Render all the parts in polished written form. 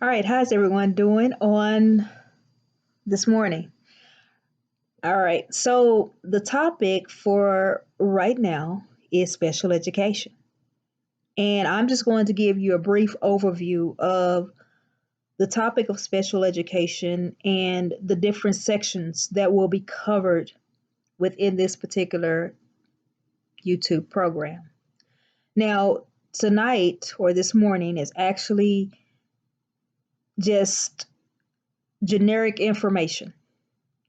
All right, how's everyone doing on this morning? All right, so the topic for right now is special education. And I'm just going to give you a brief overview of the topic of special education and the different sections that will be covered within this particular YouTube program. Now, tonight or this morning is actually just generic information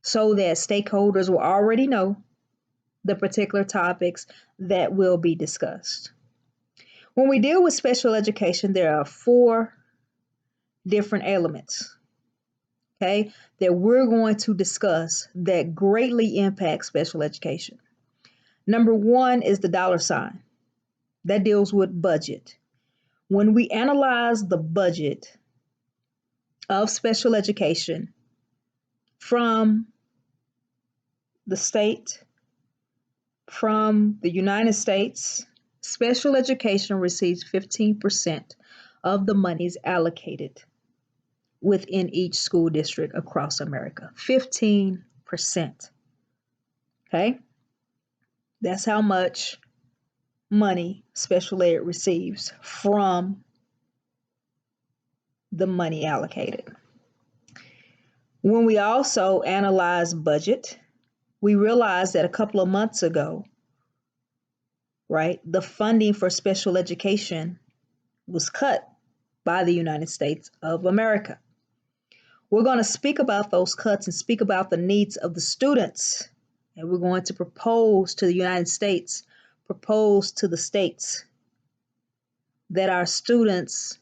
so that stakeholders will already know the particular topics that will be discussed. When we deal with special education, there are four different elements, okay, that we're going to discuss that greatly impact special education. Number one is the dollar sign that deals with budget. When we analyze the budget of special education from the state, from the United States, special education receives 15% of the monies allocated within each school district across America. 15%. Okay? That's how much money special ed receives from the money allocated. When we also analyze budget, we realized that a couple of months ago, right, the funding for special education was cut by the United States of America. We're going to speak about those cuts and speak about the needs of the students. And we're going to propose to the United States, propose to the states that our students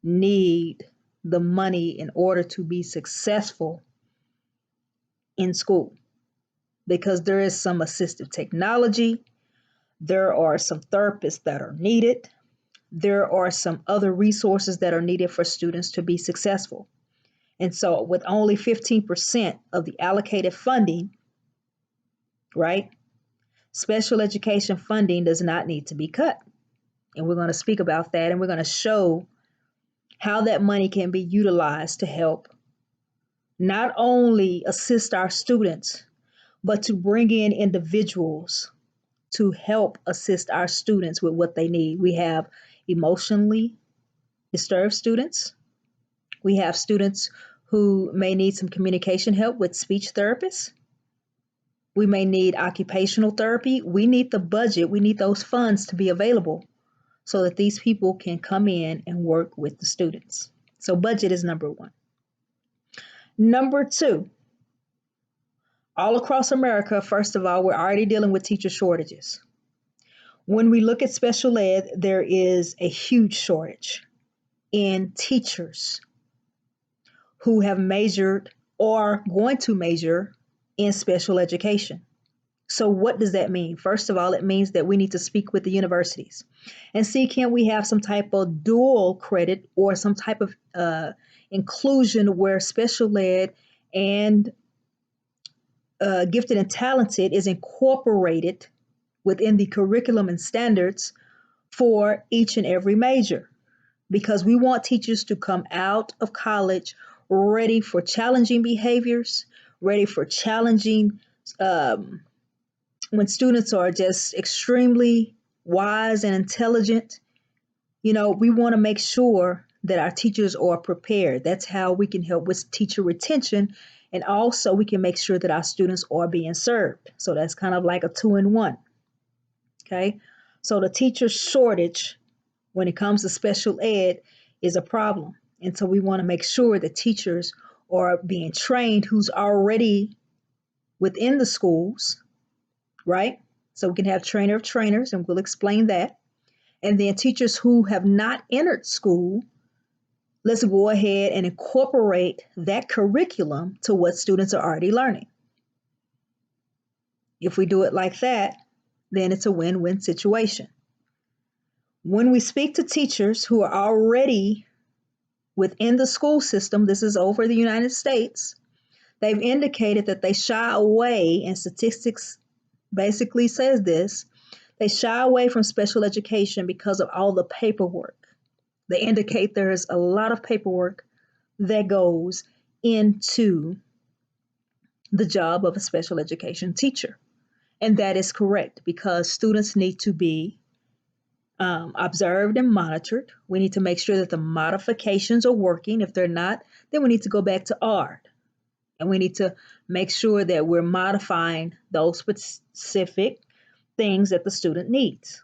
need the money in order to be successful in school because there is some assistive technology, there are some therapists that are needed, there are some other resources that are needed for students to be successful. And so, with only 15% of the allocated funding, right, special education funding does not need to be cut. And we're going to speak about that and we're going to show how that money can be utilized to help not only assist our students, but to bring in individuals to help assist our students with what they need. We have emotionally disturbed students, we have students who may need some communication help with speech therapists. We may need occupational therapy. We need the budget, we need those funds to be available so that these people can come in and work with the students. So, budget is number one. Number two, all across America, first of all, we're already dealing with teacher shortages. When we look at special ed, there is a huge shortage in teachers who have majored or going to major in special education. So, what does that mean? First of all, it means that we need to speak with the universities and see can we have some type of dual credit or some type of inclusion where special ed and gifted and talented is incorporated within the curriculum and standards for each and every major. Because we want teachers to come out of college ready for challenging behaviors, ready for challenging when students are just extremely wise and intelligent. We want to make sure that our teachers are prepared. That's how we can help with teacher retention. And also, we can make sure that our students are being served. So that's kind of like a two in one. Okay. So the teacher shortage when it comes to special ed is a problem. And so we want to make sure that teachers are being trained who's already within the schools, right? So we can have trainer of trainers, and we'll explain that. And then teachers who have not entered school, let's go ahead and incorporate that curriculum to what students are already learning. If we do it like that, then it's a win-win situation. When we speak to teachers who are already within the school system, this is over the United States, they've indicated that they shy away, and statistics basically says this, they shy away from special education because of all the paperwork. They indicate there is a lot of paperwork that goes into the job of a special education teacher. And that is correct because students need to be observed and monitored. We need to make sure that the modifications are working. If they're not, then we need to go back to art. And we need to make sure that we're modifying those specific things that the student needs.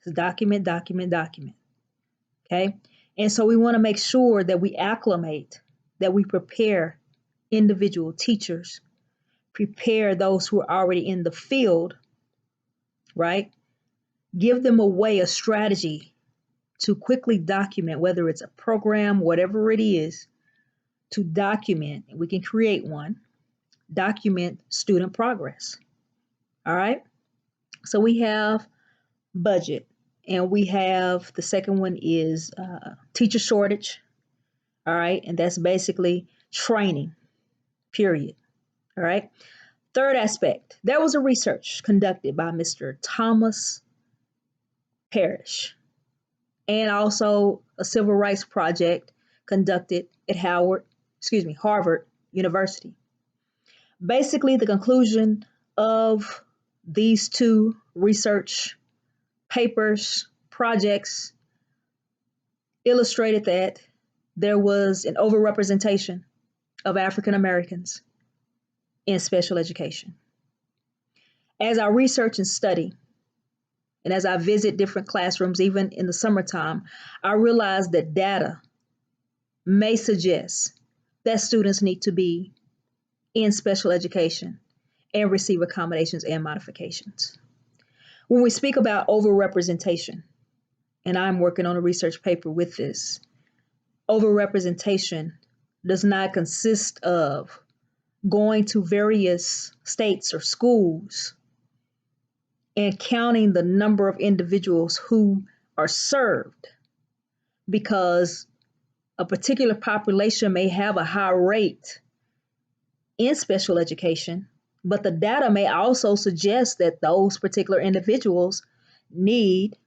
So document, document, document. Okay. And so we want to make sure that we acclimate, that we prepare individual teachers, prepare those who are already in the field, right? Give them a way, a strategy to quickly document, whether it's a program, whatever it is, to document. We can create one, document student progress. All right. So we have budget, and we have the second one is teacher shortage. All right. And that's basically training, period. All right. Third aspect, there was a research conducted by Mr. Thomas Parrish and also a civil rights project conducted at Harvard University. Basically, the conclusion of these two research papers, projects, illustrated that there was an overrepresentation of African Americans in special education. As I research and study, and as I visit different classrooms, even in the summertime, I realize that data may suggest that students need to be in special education and receive accommodations and modifications. When we speak about overrepresentation, and I'm working on a research paper with this, overrepresentation does not consist of going to various states or schools and counting the number of individuals who are served because a particular population may have a high rate in special education, but the data may also suggest that those particular individuals need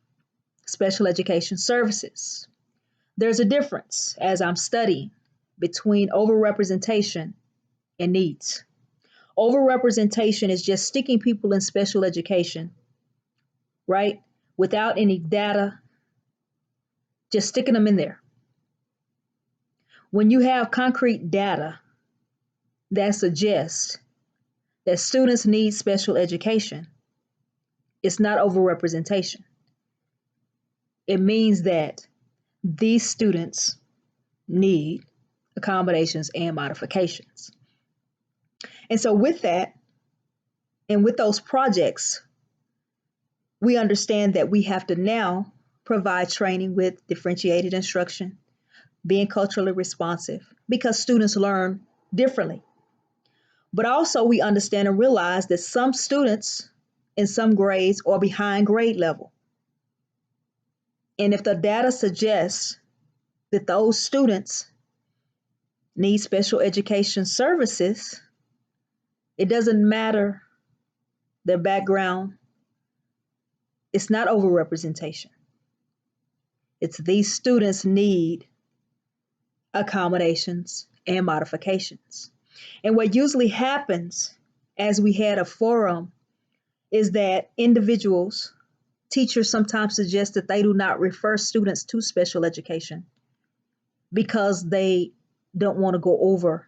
special education services. There's a difference as I'm studying between overrepresentation and needs. Overrepresentation is just sticking people in special education, right? Without any data, just sticking them in there. When you have concrete data that suggests that students need special education, it's not overrepresentation. It means that these students need accommodations and modifications. And so, with that, and with those projects, we understand that we have to now provide training with differentiated instruction, being culturally responsive, because students learn differently. But also, we understand and realize that some students in some grades are behind grade level. And if the data suggests that those students need special education services, it doesn't matter their background. It's not overrepresentation. It's these students need accommodations and modifications. And what usually happens as we had a forum is that individuals, teachers sometimes suggest that they do not refer students to special education because they don't want to go over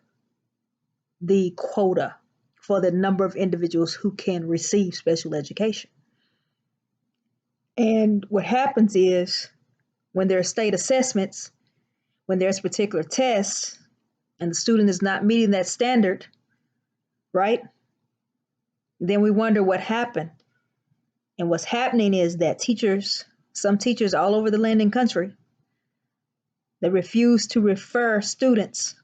the quota for the number of individuals who can receive special education. And what happens is when there are state assessments, when there's particular tests, and the student is not meeting that standard, right? Then we wonder what happened. And what's happening is that teachers, some teachers all over the land and country, they refuse to refer students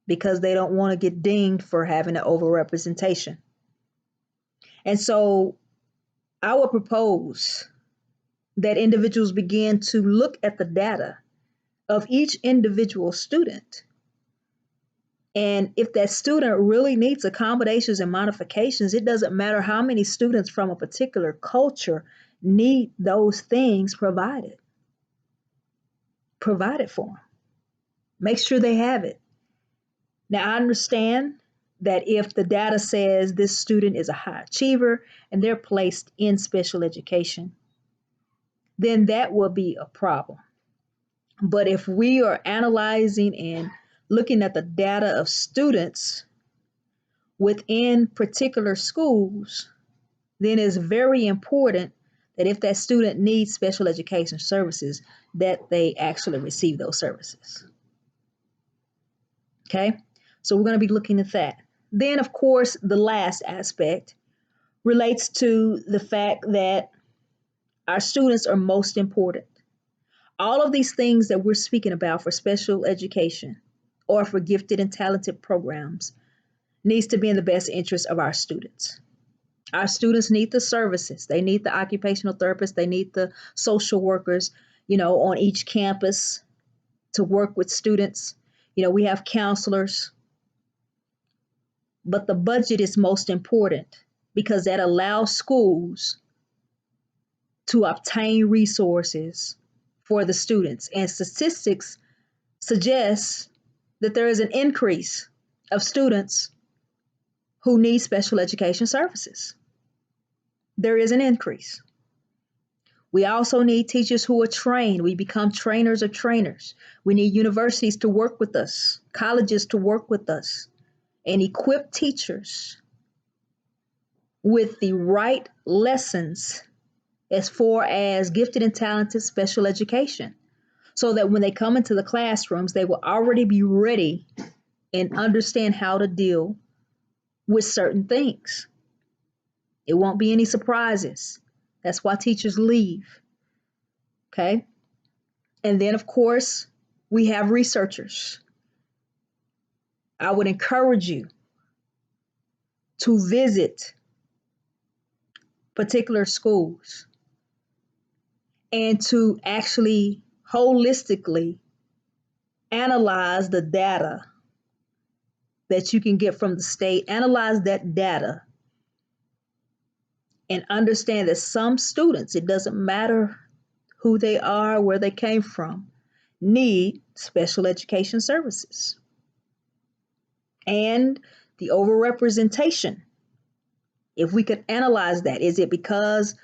because they don't want to get dinged for having an overrepresentation. And so I would propose that individuals begin to look at the data of each individual student. And if that student really needs accommodations and modifications, it doesn't matter how many students from a particular culture need those things provided. Provide it for them. Make sure they have it. Now, I understand that if the data says this student is a high achiever and they're placed in special education, then that will be a problem. But if we are analyzing and looking at the data of students within particular schools, then it's very important that if that student needs special education services, that they actually receive those services. Okay, so we're going to be looking at that. Then, of course, the last aspect relates to the fact that our students are most important. All of these things that we're speaking about for special education or for gifted and talented programs needs to be in the best interest of our students. Our students need the services. They need the occupational therapists. They need the social workers, on each campus to work with students. We have counselors, but the budget is most important because that allows schools to obtain resources for the students. And statistics suggest that there is an increase of students who need special education services. There is an increase. We also need teachers who are trained. We become trainers of trainers. We need universities to work with us, colleges to work with us, and equip teachers with the right lessons as far as gifted and talented special education, so that when they come into the classrooms, they will already be ready and understand how to deal with certain things. It won't be any surprises. That's why teachers leave. Okay. And then, of course, we have researchers. I would encourage you to visit particular schools and to actually holistically analyze the data that you can get from the state, analyze that data, and understand that some students, it doesn't matter who they are, where they came from, need special education services. And the overrepresentation, if we could analyze that, is it because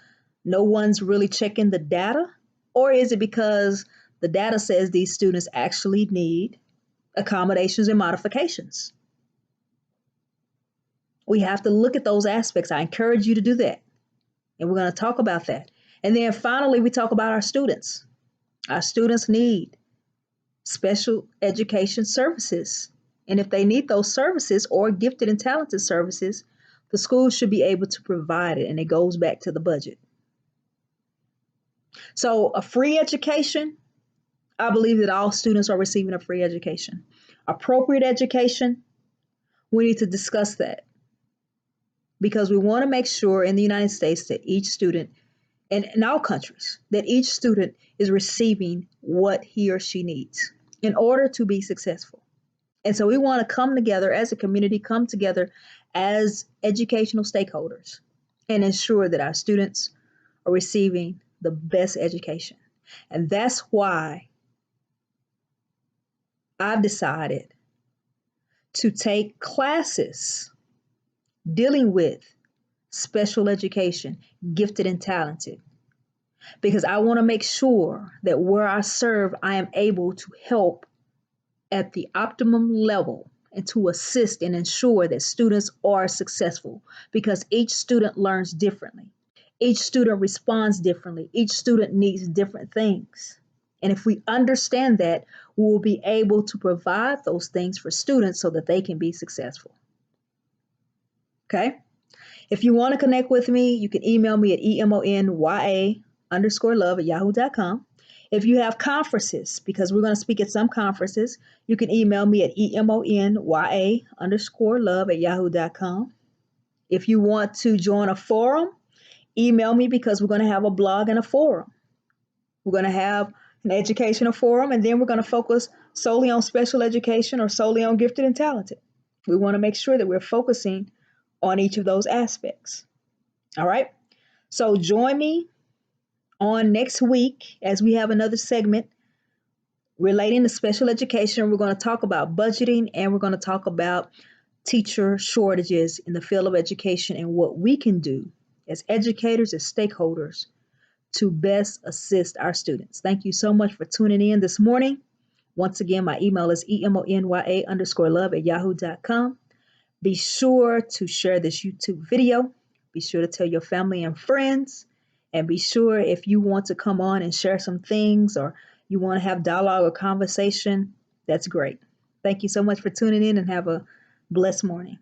no one's really checking the data? Or is it because the data says these students actually need accommodations and modifications? We have to look at those aspects. I encourage you to do that. And we're going to talk about that. And then finally, we talk about our students. Our students need special education services. And if they need those services or gifted and talented services, the school should be able to provide it. And it goes back to the budget. So a free education, I believe that all students are receiving a free education. Appropriate education, we need to discuss that because we want to make sure in the United States that each student, and in all countries, that each student is receiving what he or she needs in order to be successful. And so we want to come together as a community, come together as educational stakeholders and ensure that our students are receiving the best education. And that's why I've decided to take classes dealing with special education, gifted and talented, because I want to make sure that where I serve, I am able to help at the optimum level and to assist and ensure that students are successful because each student learns differently. Each student responds differently. Each student needs different things. And if we understand that, we will be able to provide those things for students so that they can be successful. Okay? If you want to connect with me, you can email me at emonya_love@yahoo.com. If you have conferences, because we're going to speak at some conferences, you can email me at emonya_love@yahoo.com. If you want to join a forum, email me because we're going to have a blog and a forum. We're going to have an educational forum, and then we're going to focus solely on special education or solely on gifted and talented. We want to make sure that we're focusing on each of those aspects. All right. So join me on next week as we have another segment Relating to special education, we're going to talk about budgeting and we're going to talk about teacher shortages in the field of education and what we can do as educators, as stakeholders to best assist our students. Thank you so much for tuning in this morning. Once again, my email is emonya_love@yahoo.com. Be sure to share this YouTube video. Be sure to tell your family and friends. And be sure if you want to come on and share some things or you want to have dialogue or conversation, that's great. Thank you so much for tuning in and have a blessed morning.